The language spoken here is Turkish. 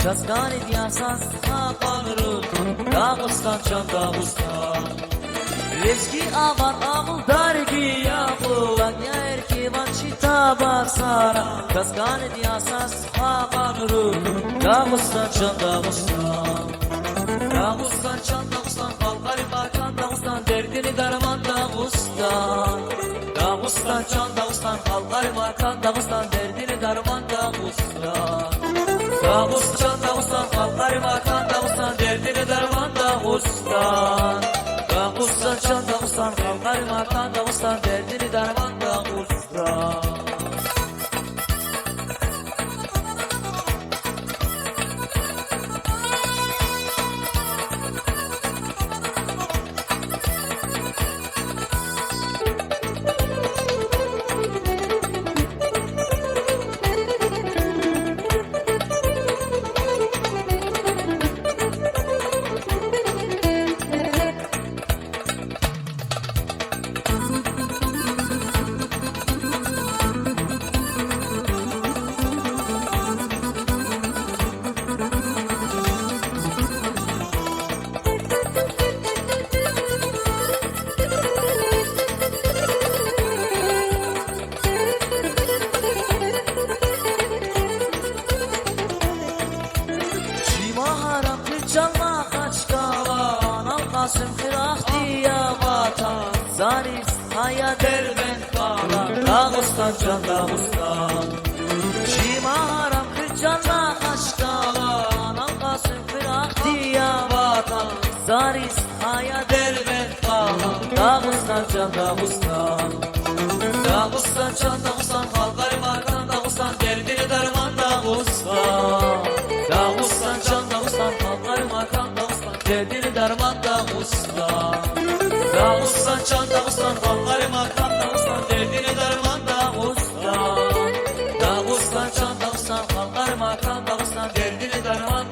Kaskani diyasan kapanırım Dağıstan can Dağıstan Eski aman amul dargi yapılan ya erkivan çita baksana Kaskani diyasan kapanırım Dağıstan can Dağıstan Dağıstan can Dağıstan Kalkari bakan Dağıstan derdini darman Dağıstan Dağıstan can Dağıstan Kalkari bakan Dağıstan derdini darman Dağıstan Dağıstan Dağıstan Kalkari bakan Dağıstan derdini darman Dağıstan Dağıstan can Dağıstan Kalkari bakan Dağıstan derdini darman Dağıstan Çalma kaç kalan Alkasım kırak diye vatan Zaris haya derbent kalan Dağıstan can Dağıstan Şima haram kırcanla kaç kalan Alkasım kırak diye vatan Zaris haya derbent kalan Dağıstan can Dağıstan Dağıstan can Dağıstan Kalkari bakan Dağıstan derdini darman Dağıstan Dağıstan can Dağıstan Kalkari bakan Dağıstan derdini darman Dağıstan Dağıstan can Dağıstan Kalkari bakan Dağıstan derdini darman Dağıstan Dağıstan can Dağıstan Kalkari bakan Dağıstan derdini darman